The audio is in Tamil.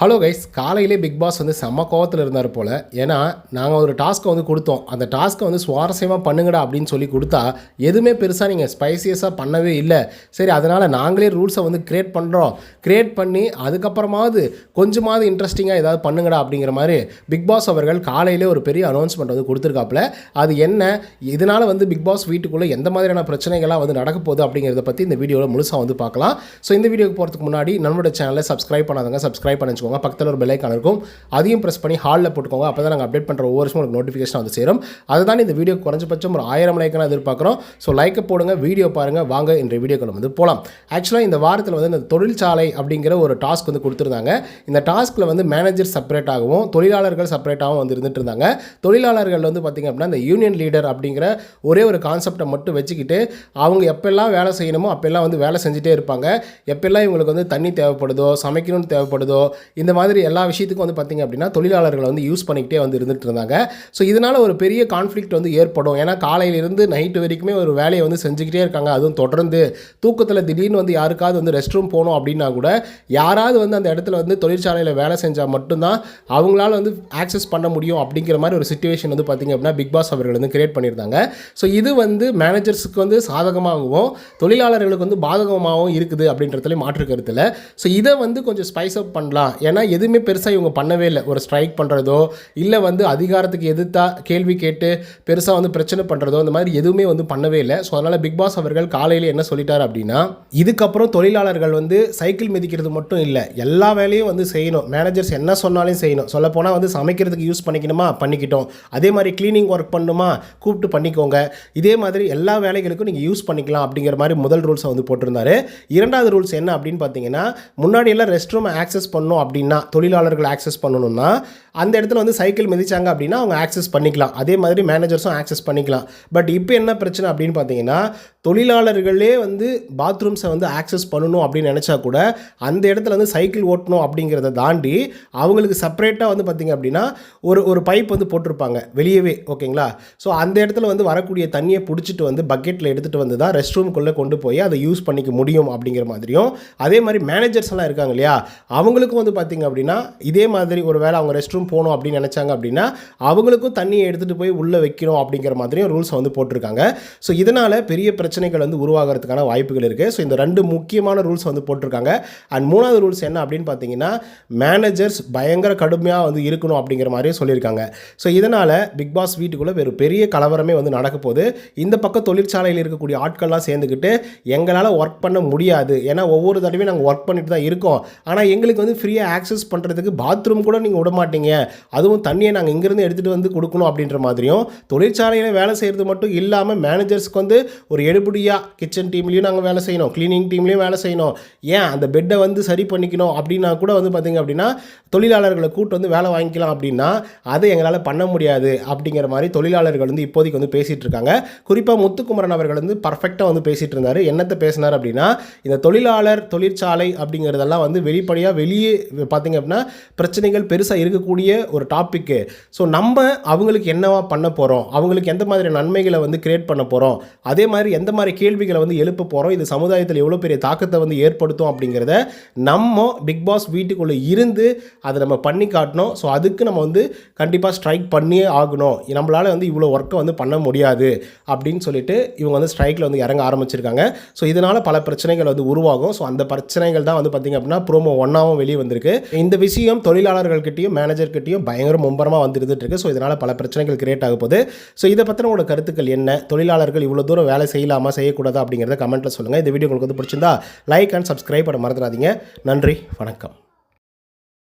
ஹலோ கைஸ், காலையிலே பிக் பாஸ் வந்து செம்ம கோவத்தில் இருந்தார் போல். ஏன்னா நாங்கள் ஒரு டாஸ்க்கை வந்து கொடுத்தோம். அந்த டாஸ்க்கை வந்து சுவாரஸ்யமாக பண்ணுங்கடா அப்படின்னு சொல்லி கொடுத்தா எதுவுமே பெருசாக நீங்கள் ஸ்பைசியஸாக பண்ணவே இல்லை. சரி, அதனால் நாங்களே ரூல்ஸை வந்து க்ரியேட் பண்ணி அதுக்கப்புறமாவது கொஞ்சமாவது இன்ட்ரெஸ்டிங்காக ஏதாவது பண்ணுங்கடா அப்படிங்கிற மாதிரி பிக் பாஸ் அவர்கள் காலையிலே ஒரு பெரிய அனௌன்ஸ்மெண்ட் வந்து கொடுத்துருக்காப்புல. அது என்ன, இதனால் வந்து பிக் பாஸ் வீட்டுக்குள்ளே எந்த மாதிரியான பிரச்சனைகள்லாம் வந்து நடக்க போகுது அப்படிங்கிறத பற்றி இந்த வீடியோவில் முழுசாக வந்து பார்க்கலாம். ஸோ இந்த வீடியோக்கு போகிறதுக்கு முன்னாடி நம்மளோட சேனலை சப்ஸ்கிரைப் பண்ணாதவங்க சப்ஸ்கிரைப் பண்ணி பக்கத்தில் ஒரு பெல் ஐகான் இருக்கும், அதையும் பிரஸ் பண்ணி ஹாலில் போட்டுக்கோங்க. அப்போ தான் நாங்கள் அப்டேட் பண்ணுற ஒவ்வொரு வருஷம் உங்களுக்கு நோட்டிஃபிகேஷன் வந்து சேரும். அதுதான் இந்த வீடியோ குறைஞ்சபட்சம் ஒரு 1000 லைக்கான எதிர்பார்க்குறோம். ஸோ லைக்கை போடுங்க, வீடியோ பாருங்கள். வாங்க இன்றைய வீடியோக்குள்ள வந்து போகலாம். ஆக்சுவலாக இந்த வாரத்தில் வந்து இந்த தொழிற்சாலை அப்படிங்கிற ஒரு டாஸ்க் வந்து கொடுத்துருந்தாங்க. இந்த டாஸ்கில் வந்து மேனேஜர் செப்பரேட்டாகவும் தொழிலாளர்கள் செப்பரேட்டாகவும் வந்து இருந்துட்டு இருந்தாங்க. தொழிலாளர்கள் வந்து பார்த்திங்க அப்படின்னா இந்த யூனியன் லீடர் அப்படிங்கிற ஒரே ஒரு கான்செப்டை மட்டும் வச்சுக்கிட்டு அவங்க எப்பெல்லாம் வேலை செய்யணுமோ அப்பெல்லாம் வந்து வேலை செஞ்சுட்டே இருப்பாங்க. எப்பெல்லாம் இவங்களுக்கு வந்து தண்ணி தேவைப்படுதோ, சமைக்கணும்னு தேவைப்படுதோ, இந்த மாதிரி எல்லா விஷயத்துக்கும் வந்து பார்த்திங்க அப்படின்னா தொழிலாளர்களை வந்து யூஸ் பண்ணிக்கிட்டே வந்து இருந்துகிட்டு இருந்தாங்க. ஸோ இதனால் ஒரு பெரிய கான்ஃப்ளிக்ட் வந்து ஏற்படும். ஏன்னா காலையிலிருந்து நைட்டு வரைக்குமே ஒரு வேலையை வந்து செஞ்சுக்கிட்டே இருக்காங்க. அதுவும் தொடர்ந்து தூக்கத்தில் திடீர்னு வந்து யாருக்காவது வந்து ரெஸ்ட் ரூம் போகணும் அப்படின்னா கூட யாராவது வந்து அந்த இடத்துல வந்து தொழிற்சாலையில் வேலை செஞ்சால் மட்டும்தான் அவங்களால வந்து ஆக்சஸ் பண்ண முடியும் அப்படிங்கிற மாதிரி ஒரு சிச்சுவேஷன் வந்து பார்த்திங்க அப்படின்னா பிக் பாஸ் அவர்கள் வந்து கிரியேட் பண்ணியிருந்தாங்க. ஸோ இது வந்து மேனேஜர்ஸுக்கு வந்து சாதகமாகவும் தொழிலாளர்களுக்கு வந்து பாதகமாகவும் இருக்குது அப்படின்றதுலேயும் மாற்று கருத்தில். ஸோ இதை வந்து கொஞ்சம் ஸ்பைஸ் அப் பண்ணலாம். ஏன்னா எதுவுமே பெருசாக இவங்க பண்ணவே இல்லை. ஒரு ஸ்ட்ரைக் பண்ணுறதோ இல்லை வந்து அதிகாரத்துக்கு எதிர்த்தா கேள்வி கேட்டு பெருசாக வந்து பிரச்சனை பண்ணுறதோ இந்த மாதிரி எதுவுமே வந்து பண்ணவே இல்லை. ஸோ அதனால் பிக் பாஸ் அவர்கள் காலையில் என்ன சொல்லிட்டார் அப்படின்னா, இதுக்கப்புறம் தொழிலாளர்கள் வந்து சைக்கிள் மிதிக்கிறது மட்டும் இல்லை, எல்லா வேலையும் வந்து செய்யணும். மேனேஜர்ஸ் என்ன சொன்னாலும் செய்யணும். சொல்லப்போனால் வந்து சமைக்கிறதுக்கு யூஸ் பண்ணிக்கணுமா பண்ணிக்கிட்டோம், அதே மாதிரி க்ளீனிங் ஒர்க் பண்ணணுமா கூப்பிட்டு பண்ணிக்கோங்க, இதே மாதிரி எல்லா வேலைகளுக்கும் நீங்கள் யூஸ் பண்ணிக்கலாம் அப்படிங்கிற மாதிரி முதல் ரூல்ஸை வந்து போட்டிருந்தாரு. இரண்டாவது ரூல்ஸ் என்ன அப்படின்னு பார்த்தீங்கன்னா, முன்னாடியெல்லாம் ரெஸ்ட் ரூம் ஆக்சஸ் பண்ணணும் அப்படின்னா தொழிலாளர்கள் ஆக்சஸ் பண்ணணும்னா அந்த இடத்துல வந்து சைக்கிள் மிதிச்சாங்க அப்படின்னா அவங்க ஆக்சஸ் பண்ணிக்கலாம். அதே மாதிரி மேனேஜர்ஸும் ஆக்சஸ் பண்ணிக்கலாம். பட் இப்போ என்ன பிரச்சனை அப்படின்னு பார்த்தீங்கன்னா, தொழிலாளர்களே வந்து பாத்ரூம்ஸை வந்து ஆக்சஸ் பண்ணணும் அப்படின்னு நினச்சா கூட அந்த இடத்துல வந்து சைக்கிள் ஓட்டணும் அப்படிங்கிறத தாண்டி அவங்களுக்கு செப்பரேட்டாக வந்து பார்த்திங்க அப்படின்னா ஒரு பைப் வந்து போட்டிருப்பாங்க வெளியவே, ஓகேங்களா. ஸோ அந்த இடத்துல வந்து வரக்கூடிய தண்ணியை பிடிச்சிட்டு வந்து பக்கெட்டில் எடுத்துகிட்டு வந்து தான் ரெஸ்ட் ரூம்குள்ளே கொண்டு போய் அதை யூஸ் பண்ணிக்க முடியும் அப்படிங்கிற மாதிரியும், அதே மாதிரி மேனேஜர்ஸ் எல்லாம் இருக்காங்க இல்லையா, அவங்களுக்கும் வந்து பார்த்திங்க அப்படின்னா இதே மாதிரி ஒரு வேளை அவங்க ரெஸ்ட் ரூம் போகணும் அப்படின்னு நினச்சாங்க அப்படின்னா அவங்களுக்கும் தண்ணியை எடுத்துகிட்டு போய் உள்ளே வைக்கணும் அப்படிங்கிற மாதிரியும் ரூல்ஸை வந்து போட்டிருக்காங்க. ஸோ இதனால் பெரிய பிரச்சனைகள் வந்து உருவாகிறதுக்கான வாய்ப்புகள் இருக்குது. ஸோ இந்த ரெண்டு முக்கியமான ரூல்ஸ் வந்து போட்டிருக்காங்க. அண்ட் மூணாவது ரூல்ஸ் என்ன அப்படின்னு பார்த்தீங்கன்னா, மேனேஜர்ஸ் பயங்கர கடுமையாக வந்து இருக்கணும் அப்படிங்கிற மாதிரியும் சொல்லியிருக்காங்க. ஸோ இதனால் பிக் பாஸ் வீட்டுக்குள்ளே ஒரு பெரிய கலவரமே வந்து நடக்க போகுது. இந்த பக்கம் தொழிற்சாலையில் இருக்கக்கூடிய ஆட்கள்லாம் சேர்ந்துக்கிட்டு எங்களால் ஒர்க் பண்ண முடியாது, ஏன்னா ஒவ்வொரு தடவையும் நாங்கள் ஒர்க் பண்ணிட்டு தான் இருக்கோம், ஆனால் எங்களுக்கு வந்து ஃப்ரீயாக ஆக்சஸ் பண்ணுறதுக்கு பாத்ரூம் கூட நீங்கள் விட மாட்டீங்க, அதுவும் தண்ணியை நாங்கள் இங்கேருந்து எடுத்துகிட்டு வந்து கொடுக்கணும் அப்படின்ற மாதிரியும், தொழிற்சாலையில் வேலை செய்கிறது மட்டும் இல்லாமல் மேனேஜர்ஸ்க்கு வந்து ஒரு எடுபடியாக கிச்சன் டீம்லேயும் நாங்கள் வேலை செய்யணும், க்ளீனிங் டீம்லேயும் வேலை செய்யணும், ஏன் அந்த பெட்டை வந்து சரி பண்ணிக்கணும் அப்படின்னா கூட வந்து பார்த்திங்க அப்படின்னா தொழிலாளர்களை கூட்டு வந்து வேலை வாங்கிக்கலாம் அப்படின்னா அதை எங்களால் பண்ண முடியாது அப்படிங்கிற மாதிரி தொழிலாளர்கள் வந்து இப்போதைக்கு வந்து பேசிகிட்டு இருக்காங்க. குறிப்பாக முத்துக்குமரன் அவர்கள் வந்து பர்ஃபெக்டாக வந்து பேசிகிட்டு இருந்தார். என்னத்தை பேசினார் அப்படின்னா, இந்த தொழிற்சாலை அப்படிங்கிறதெல்லாம் வந்து வெளிப்படையாக வெளியே பார்த்திங்க அப்படின்னா பிரச்சனைகள் பெருசாக இருக்கக்கூடிய ஒரு டாப்பிக்கு. ஸோ நம்ம அவங்களுக்கு என்னவா பண்ண போகிறோம், அவங்களுக்கு எந்த மாதிரி நன்மைகளை வந்து கிரியேட் பண்ண போகிறோம், அதே மாதிரி எந்த மாதிரி கேள்விகளை வந்து எழுப்ப போகிறோம், இது சமுதாயத்தில் எவ்வளோ பெரிய தாக்கத்தை வந்து ஏற்படுத்தும் அப்படிங்கிறத நம்ம பிக் பாஸ் வீட்டுக்குள்ளே இருந்து அதை நம்ம பண்ணி காட்டணும். ஸோ அதுக்கு நம்ம வந்து கண்டிப்பாக ஸ்ட்ரைக் பண்ணியே ஆகணும், நம்மளால் வந்து இவ்வளோ ஒர்க்கை வந்து பண்ண முடியாது அப்படின்னு சொல்லிட்டு இவங்க வந்து ஸ்ட்ரைக்கில் வந்து இறங்க ஆரம்பிச்சிருக்காங்க. ஸோ இதனால் பல பிரச்சனைகள் வந்து உருவாகும். ஸோ அந்த பிரச்சனைகள் தான் வந்து பார்த்திங்க அப்படின்னா ப்ரோமோ 1ஆகவும் வெளியே வந்திருக்கு. இந்த விஷயம் தொழிலாளர்கள்கிட்டையும் மேனேஜர்கிட்டையும் பயங்கர மும்பரமாக வந்துருந்துட்டு இருக்கு. ஸோ இதனால் பல பிரச்சனைகள் கிரியேட் ஆக போகுது. ஸோ இதை பற்றின உங்களோட கருத்துக்கள் என்ன, தொழிலாளர்கள் இவ்வளோ தூரம் வேலை செய்யலாமா செய்யக்கூடாதா அப்படிங்கிறத கமெண்ட்டில் சொல்லுங்கள். இந்த வீடியோ உங்களுக்கு வந்து பிடிச்சிருந்தா லைக் அண்ட் சப்ஸ்கிரைப் பண்ண மறந்துடாதீங்க. நன்றி, வணக்கம்.